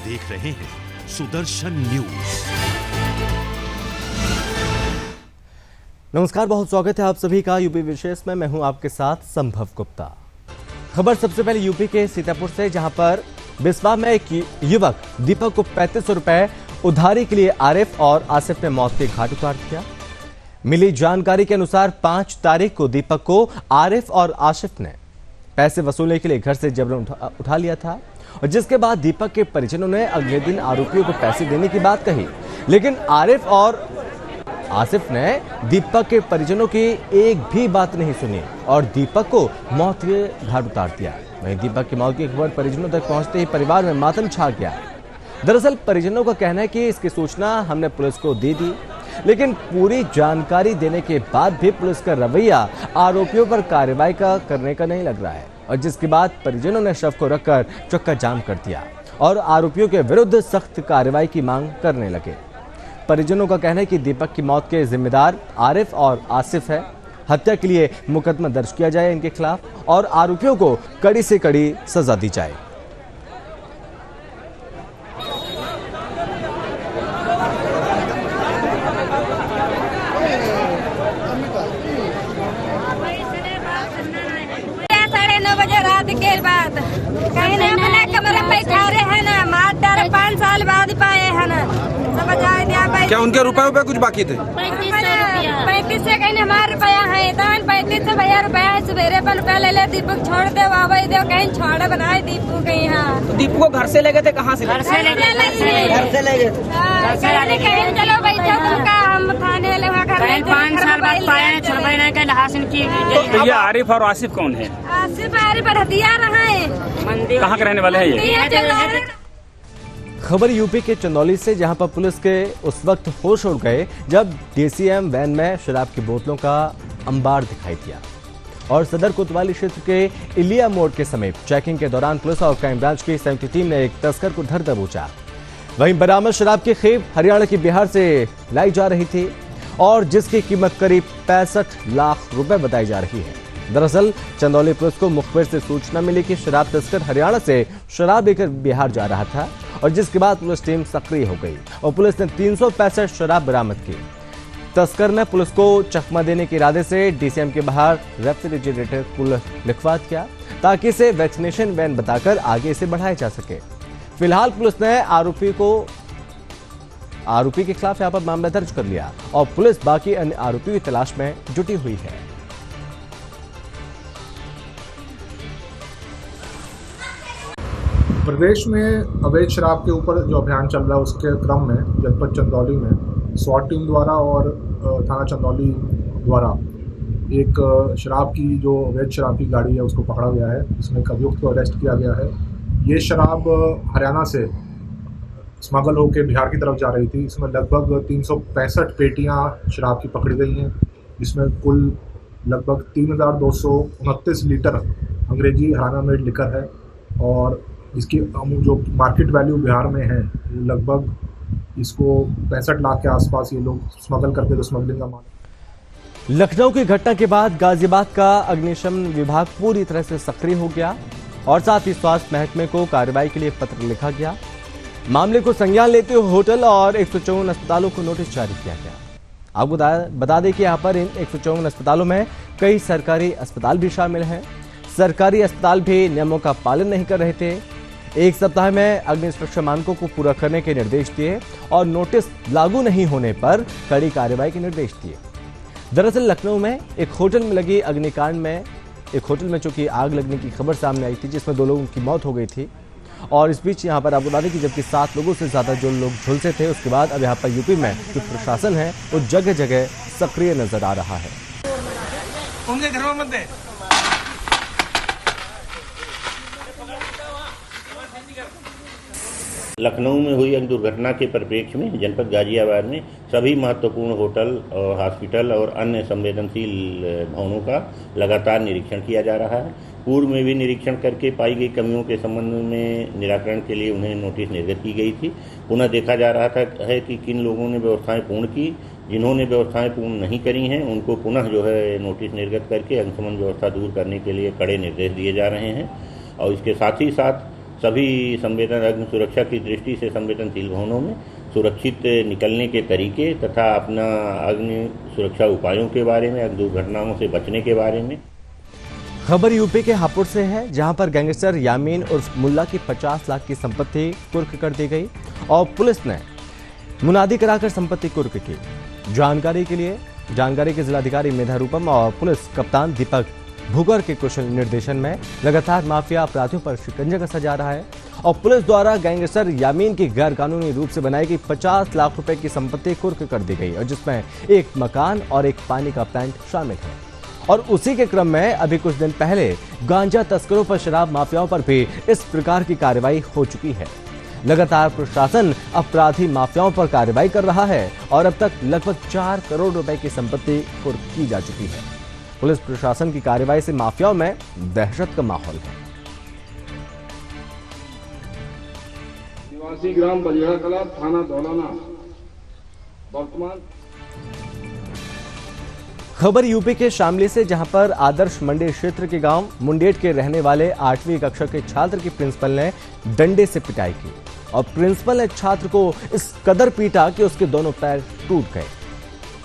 देख रहे हैं सुदर्शन न्यूज। नमस्कार, बहुत स्वागत है आप सभी का यूपी विशेष में। मैं हूं आपके साथ संभव गुप्ता। खबर सबसे पहले यूपी के सीतापुर से, जहां पर बिस्वा में एक युवक दीपक को 3500 रुपए उधारी के लिए आरिफ और आसिफ ने मौत के घाट उतार दिया। मिली जानकारी के अनुसार 5 तारीख को दीपक को आरिफ और आसिफ ने पैसे वसूलने के लिए घर से जबरन उठा लिया था, और जिसके बाद दीपक के परिजनों ने अगले दिन आरोपियों को पैसे देने की बात कही, लेकिन आरिफ और आसिफ ने दीपक के परिजनों की एक भी बात नहीं सुनी और दीपक को मौत के घाट उतार दिया। वहीं दीपक की मौत की खबर परिजनों तक पहुंचते ही परिवार में मातम छा गया। दरअसल परिजनों का कहना है कि इसकी सूचना हमने पुलिस को दे दी, लेकिन पूरी जानकारी देने के बाद भी पुलिस का रवैया आरोपियों पर कार्रवाई करने का नहीं लग रहा है, और जिसके बाद परिजनों ने शव को रखकर चक्का जाम कर दिया और आरोपियों के विरुद्ध सख्त कार्रवाई की मांग करने लगे। परिजनों का कहना है कि दीपक की मौत के जिम्मेदार आरिफ और आसिफ है। हत्या के लिए मुकदमा दर्ज किया जाए इनके खिलाफ और आरोपियों को कड़ी से कड़ी सजा दी जाए। के बाद कहीं ना अपने कमरे पे ठहरे है ना, मार डारे 5 साल बाद पाए है ना, समझ आ गया। क्या उनके रुपए कुछ बाकी थे? 35 से कहीं हमारे रुपया है, 35 भैया रुपया है। सवेरे पर रुपया ले ले, दीपक छोड़ दे, वाह दे कहीं छोड़ बनाए दीपू कहीं। हाँ, तो दीपू को घर से ले गए थे? कहाँ से? घर से ले गए। कहीं चलो बैठो तुमका, हम थाने ले 5 साल बाद पाए, छोड़बे नहीं कहीं हासिल की। तो ये आरिफ और आसिफ कौन है? आसिफ आरिफ हथियार है। कहाँ के रहने वाले हैं ये? खबर यूपी के चंदौली से, जहां पर पुलिस के उस वक्त होश उड़ गए जब डीसीएम वैन में शराब की बोतलों का अंबार दिखाई दिया और सदर कोतवाली क्षेत्र के इलिया मोड़ के समीप चेकिंग के दौरान पुलिस और क्राइम ब्रांच की संयुक्त टीम ने एक तस्कर को धर दबोचा। वहीं बरामद शराब की खेप हरियाणा की बिहार से लाई जा रही थी और जिसकी कीमत करीब 65 लाख रुपए बताई जा रही है। दरअसल चंदौली पुलिस को मुखबिर से सूचना मिली कि शराब तस्कर हरियाणा से शराब लेकर बिहार जा रहा था, और जिसके बाद पुलिस टीम सक्रिय हो गई और पुलिस ने 365 शराब बरामद की। तस्कर ने पुलिस को चकमा देने के इरादे से डीसीएम के बाहर रेफ्रिजरेटर कूलर लिखवा दिया ताकि इसे वैक्सीनेशन वैन बताकर आगे इसे बढ़ाया जा सके। फिलहाल पुलिस ने आरोपी के खिलाफ यहाँ पर मामला दर्ज कर लिया और पुलिस बाकी अन्य आरोपियों की तलाश में जुटी हुई है। प्रदेश में अवैध शराब के ऊपर जो अभियान चल रहा है उसके क्रम में जनपद चंदौली में स्वाट टीम द्वारा और थाना चंदौली द्वारा एक अवैध शराब की गाड़ी है उसको पकड़ा गया है। इसमें एक अभियुक्त को अरेस्ट किया गया है। ये शराब हरियाणा से स्मगल होकर बिहार की तरफ जा रही थी। इसमें लगभग 365 पेटियां शराब की पकड़ी गई हैं, जिसमें कुल लगभग 3229 लीटर अंग्रेजी हरियाणा मेड लिकर है और इसकी जो मार्केट वैल्यू बिहार में है लगभग इसको 65 लाख के आसपास ये लोग स्मगल करके, तो स्मगलिंग का मामला। लखनऊ की घटना के बाद गाजियाबाद का अग्निशमन विभाग पूरी तरह से सक्रिय हो गया और साथ ही स्वास्थ्य महकमे को कार्रवाई के लिए पत्र लिखा गया। मामले को संज्ञान लेते हुए होटल और 154 अस्पतालों को नोटिस जारी किया गया। आपको बता दें कि यहाँ पर इन 154 अस्पतालों में कई सरकारी अस्पताल भी शामिल हैं। सरकारी अस्पताल भी नियमों का पालन नहीं कर रहे थे। 1 सप्ताह में अग्नि सुरक्षा मानकों को पूरा करने के निर्देश दिए और नोटिस लागू नहीं होने पर कड़ी कार्रवाई के निर्देश दिए। दरअसल लखनऊ में एक होटल में लगी अग्निकांड में चूंकि आग लगने की खबर सामने आई थी, जिसमें 2 लोगों की मौत हो गई थी, और इस बीच यहाँ पर आपको बता दें कि जबकि 7 लोगों से ज्यादा जो लोग झुलसे थे, उसके बाद अब यहाँ पर यूपी में जो प्रशासन है वो जगह जगह सक्रिय नजर आ रहा है। उनके घर में मत दे। लखनऊ में हुई एक दुर्घटना के परिप्रेक्ष्य में जनपद गाजियाबाद में सभी महत्वपूर्ण होटल और हॉस्पिटल और अन्य संवेदनशील भवनों का लगातार निरीक्षण किया जा रहा है। पूर्व में भी निरीक्षण करके पाई गई कमियों के संबंध में निराकरण के लिए उन्हें नोटिस निर्गत की गई थी। पुनः देखा जा रहा है कि किन लोगों ने व्यवस्थाएं पूर्ण की, जिन्होंने व्यवस्थाएं पूर्ण नहीं करी हैं उनको पुनः नोटिस निर्गत करके अग्निशमन व्यवस्था दूर करने के लिए कड़े निर्देश दिए जा रहे हैं। और इसके साथ ही साथ सभी अग्नि सुरक्षा की दृष्टि से संवेदनशील भवनों में सुरक्षित निकलने के तरीके तथा अपना अग्नि सुरक्षा उपायों के बारे में, अग्नि दुर्घटनाओं से बचने के बारे में। खबर यूपी के हापुड़ से है, जहां पर गैंगस्टर यामीन उर्फ मुल्ला की 50 लाख की संपत्ति कुर्क कर दी गई और पुलिस ने मुनादी कराकर संपत्ति कुर्क की। जानकारी के जिलाधिकारी मेधा रूपम और पुलिस कप्तान दीपक भूगर के कुशल निर्देशन में लगातार माफिया अपराधियों पर शिकंजा कसा जा रहा है और पुलिस द्वारा गैंगस्टर यामीन की गैर कानूनी रूप से बनाई गई 50 लाख रुपए की संपत्ति कुर्क कर दी गई और जिसमें एक मकान और एक पानी का प्लांट शामिल है। और उसी के क्रम में अभी कुछ दिन पहले गांजा तस्करों पर, शराब माफियाओं पर भी इस प्रकार की कार्रवाई हो चुकी है। लगातार प्रशासन अपराधी माफियाओं पर कार्रवाई कर रहा है और अब तक लगभग 4 करोड़ रुपए की संपत्ति कुर्क की जा चुकी है। पुलिस प्रशासन की कार्रवाई से माफियाओं में दहशत का माहौल है। निवासी ग्राम बलिया कला, थाना दौलाना। वर्तमान खबर यूपी के शामली से, जहां पर आदर्श मंडी क्षेत्र के गांव मुंडेट के रहने वाले 8वीं कक्षा के छात्र की प्रिंसिपल ने डंडे से पिटाई की और प्रिंसिपल ने छात्र को इस कदर पीटा कि उसके दोनों पैर टूट गए।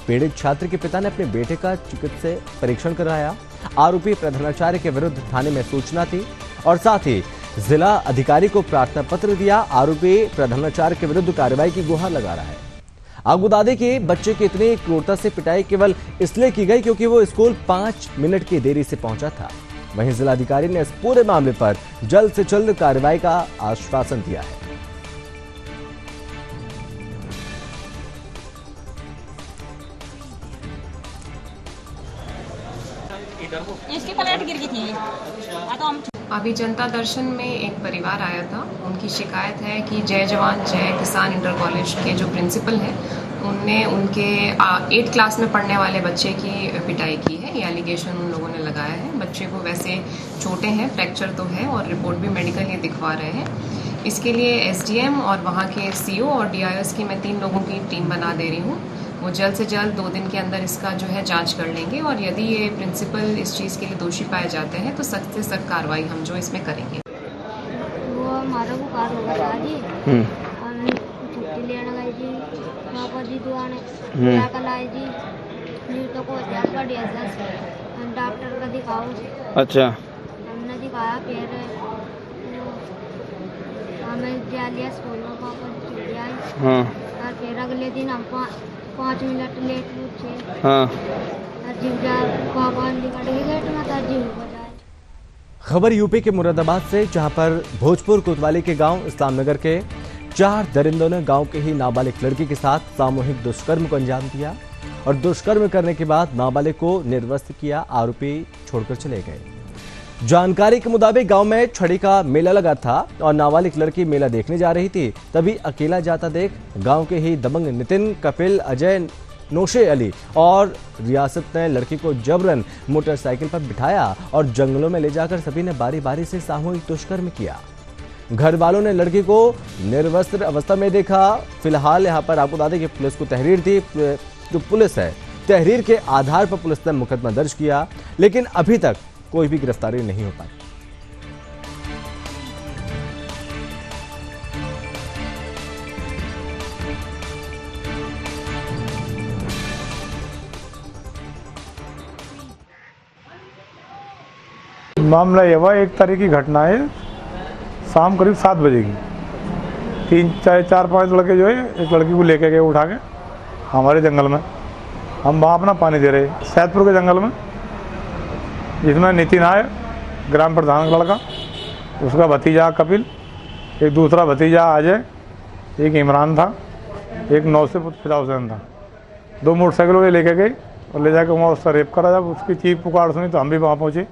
पीड़ित छात्र के पिता ने अपने बेटे का चिकित्सीय परीक्षण कराया। आरोपी प्रधानाचार्य के विरुद्ध थाने में सूचना थी और साथ ही जिला अधिकारी को प्रार्थना पत्र दिया। आरोपी प्रधानाचार्य के विरुद्ध कार्रवाई की गुहार लगा रहा है। आपको बता दें कि बच्चे की इतनी क्रूरता से पिटाई केवल इसलिए की गई क्योंकि वो स्कूल 5 मिनट की देरी से पहुंचा था। वहीं जिलाधिकारी ने इस पूरे मामले पर जल्द से जल्द कार्रवाई का आश्वासन दिया है। इसकी प्लेट गिर गई थी। अभी जनता दर्शन में एक परिवार आया था। उनकी शिकायत है कि जय जवान जय किसान इंटर कॉलेज के जो प्रिंसिपल हैं उनने उनके 8 क्लास में पढ़ने वाले बच्चे की पिटाई की है। ये एलिगेशन उन लोगों ने लगाया है। बच्चे को वैसे चोटें हैं, फ्रैक्चर तो है और रिपोर्ट भी मेडिकल ये दिखवा रहे हैं। इसके लिए एसडीएम और वहाँ के सीओ और डीआईएस की मैं 3 लोगों की टीम बना दे रही हूँ। वो जल्द से जल्द 2 दिन के अंदर इसका जो है जांच कर लेंगे और यदि ये प्रिंसिपल इस चीज़ के लिए दोषी पाए जाते हैं तो सख्त से सख्त कार्रवाई हम जो इसमें करेंगे। वो हमारा बुखार हो गया जी, हम छुट्टी लेने गए जी, पापा जी दुआने क्या कलाई जी, न्यू तो को बढ़िया डॉक्टर का दिखाओ। अच्छा, हमने दिखाया फिर हमें लिया स्कूल में, पापा जी छुट्टी आई और फिर अगले दिन हम 5 मिनट लेट पूछे। खबर यूपी के मुरादाबाद से, जहां पर भोजपुर कोतवाली के गांव इस्लामनगर के 4 दरिंदों ने गांव के ही नाबालिग लड़की के साथ सामूहिक दुष्कर्म को अंजाम दिया और दुष्कर्म करने के बाद नाबालिग को निर्वस्त्र किया। आरोपी छोड़कर चले गए। जानकारी के मुताबिक गांव में छड़ी का मेला लगा था और नाबालिग लड़की मेला देखने जा रही थी। तभी अकेला जाता देख गांव के ही दबंग नितिन, कपिल, अजय, नौशे अली और रियासत ने लड़की को जबरन मोटरसाइकिल पर बिठाया और जंगलों में ले जाकर सभी ने बारी बारी से सामूहिक दुष्कर्म किया। घर वालों ने लड़की को निर्वस्त्र अवस्था में देखा। फिलहाल यहाँ पर आपको बता दें कि पुलिस को तहरीर थी। जो पुलिस है, तहरीर के आधार पर पुलिस ने मुकदमा दर्ज किया, लेकिन अभी तक कोई भी गिरफ्तारी नहीं हो पाई। मामला यह हुआ, 1 तारीख की घटना है। शाम करीब 7 बजे की 4-5 लड़के जो है एक लड़की को लेके गए उठा के हमारे जंगल में। हम वहाँ अपना पानी दे रहे सैदपुर के जंगल में, जिसमें नितिन आए, ग्राम प्रधान का लड़का, उसका भतीजा कपिल, एक दूसरा भतीजा अजय, एक इमरान था, एक 9 से फिदा हुसैन था। 2 मोटरसाइकिलों में लेके गए और ले जाकर वहाँ उसका रेप करा। जब उसकी चीख पुकार सुनी तो हम भी वहाँ पहुँचे।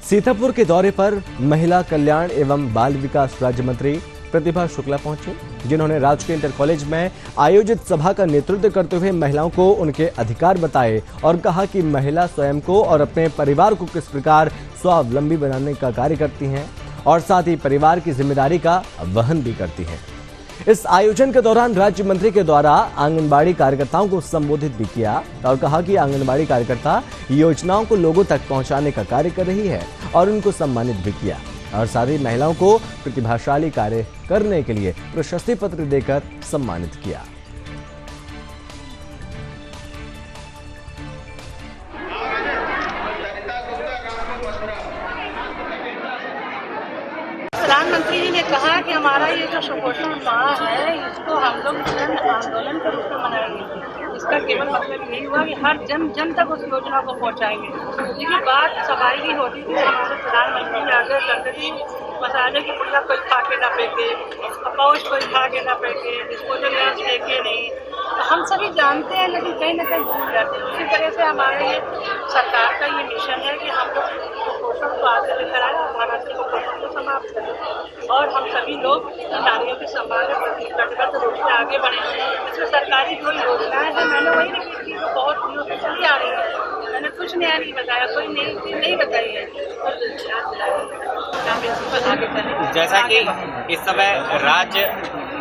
सीतापुर के दौरे पर महिला कल्याण एवं बाल विकास राज्य मंत्री प्रतिभा शुक्ला पहुंचे, जिन्होंने राजकीय इंटर कॉलेज में आयोजित सभा का नेतृत्व करते हुए महिलाओं को उनके अधिकार बताए और कहा कि महिला स्वयं को और अपने परिवार को किस प्रकार स्वावलंबी बनाने का कार्य करती हैं और साथ ही परिवार की जिम्मेदारी का वहन भी करती हैं। इस आयोजन के दौरान राज्य मंत्री के द्वारा आंगनबाड़ी कार्यकर्ताओं को संबोधित भी किया और कहा कि आंगनबाड़ी कार्यकर्ता योजनाओं को लोगों तक पहुंचाने का कार्य कर रही है और उनको सम्मानित भी किया। और सारी महिलाओं को प्रतिभाशाली कार्य करने के लिए प्रशस्ति पत्र देकर सम्मानित किया। प्रधानमंत्री जी ने कहा कि हमारा ये जो सुपोषण माह है इसको हम लोग जन आंदोलन के रूप में मनाएंगे। इसका केवल मतलब यही हुआ कि हर जन जन तक उस योजना को पहुंचाएंगे। देखिए बात सफाई की होती थी, हमारे प्रधानमंत्री आग्रह करते थे मसाले की पुड़िया कोई खा के ना फेंके, पाउच कोई खा के ना फेंके, डिस्पोजल फेंके नहीं। तो हम सभी जानते हैं लेकिन कहीं ना कहीं भूल जाते हैं। उसी तरह से हमारे ये सरकार का ये मिशन है कि हम लोग कुपोषण को आगे लेकर आए और भारत से कुपोषण को समाप्त करें और हम सभी लोग नारियों के सम्मान के प्रति कटिबद्ध रूप से आगे बढ़े। इसमें सरकारी जो योजनाएं हैं मैंने वही नहीं की जो बहुत दिनों से चली आ रही है। मैंने कुछ नया नहीं बताया, कोई नई चीज नहीं बताई है। जैसा कि इस समय राज्य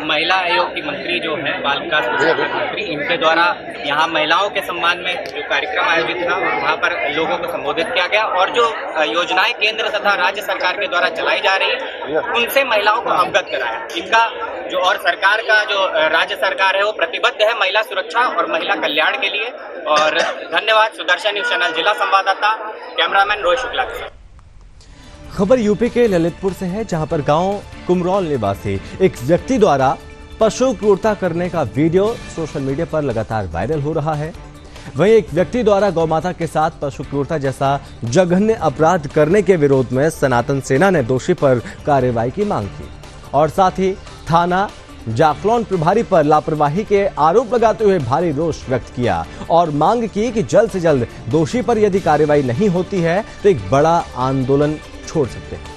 महिला आयोग की मंत्री जो है बाल विकास मंत्री, इनके द्वारा यहाँ महिलाओं के सम्मान में जो कार्यक्रम आयोजित था वहाँ पर लोगों को संबोधित किया गया और जो योजनाएं केंद्र तथा राज्य सरकार के द्वारा चलाई जा रही है उनसे महिलाओं को अवगत कराया। इनका जो और सरकार का जो राज्य सरकार है वो प्रतिबद्ध है महिला सुरक्षा और महिला कल्याण के लिए। और धन्यवाद सुदर्शन न्यूज चैनल जिला संवाददाता कैमरामैन रोहित शुक्ला के साथ। खबर यूपी के ललितपुर से है, जहां पर गांव कुमरौल निवासी एक व्यक्ति द्वारा पशु क्रूरता करने का वीडियो सोशल मीडिया पर लगातार वायरल हो रहा है। वहीं एक व्यक्ति द्वारा गौमाता के साथ पशु क्रूरता जैसा जघन्य अपराध करने के विरोध में सनातन सेना ने दोषी पर कार्रवाई की मांग की और साथ ही थाना जाखलौन प्रभारी पर लापरवाही के आरोप लगाते हुए भारी रोष व्यक्त किया और मांग की कि जल्द से जल्द दोषी पर यदि कार्रवाई नहीं होती है तो एक बड़ा आंदोलन छोड़ सकते हैं।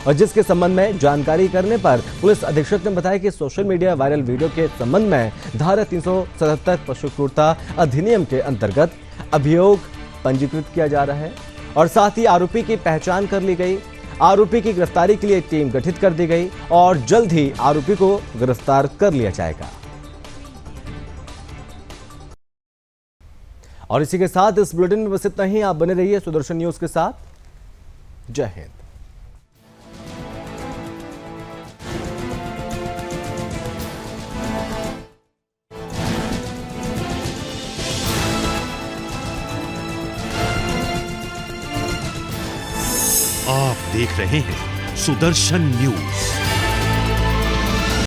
और जिसके संबंध में जानकारी करने पर पुलिस अधीक्षक ने बताया कि सोशल मीडिया वायरल वीडियो के संबंध में धारा 377 पशु क्रूरता अधिनियम के अंतर्गत अभियोग पंजीकृत किया जा रहा है और साथ ही आरोपी की पहचान कर ली गई। आरोपी की गिरफ्तारी के लिए टीम गठित कर दी गई और जल्द ही आरोपी को गिरफ्तार कर लिया जाएगा। और इसी के साथ इस बुलेटिन में बस इतना ही। आप बने रहिए सुदर्शन न्यूज के साथ। जय हिंद। आप देख रहे हैं सुदर्शन न्यूज।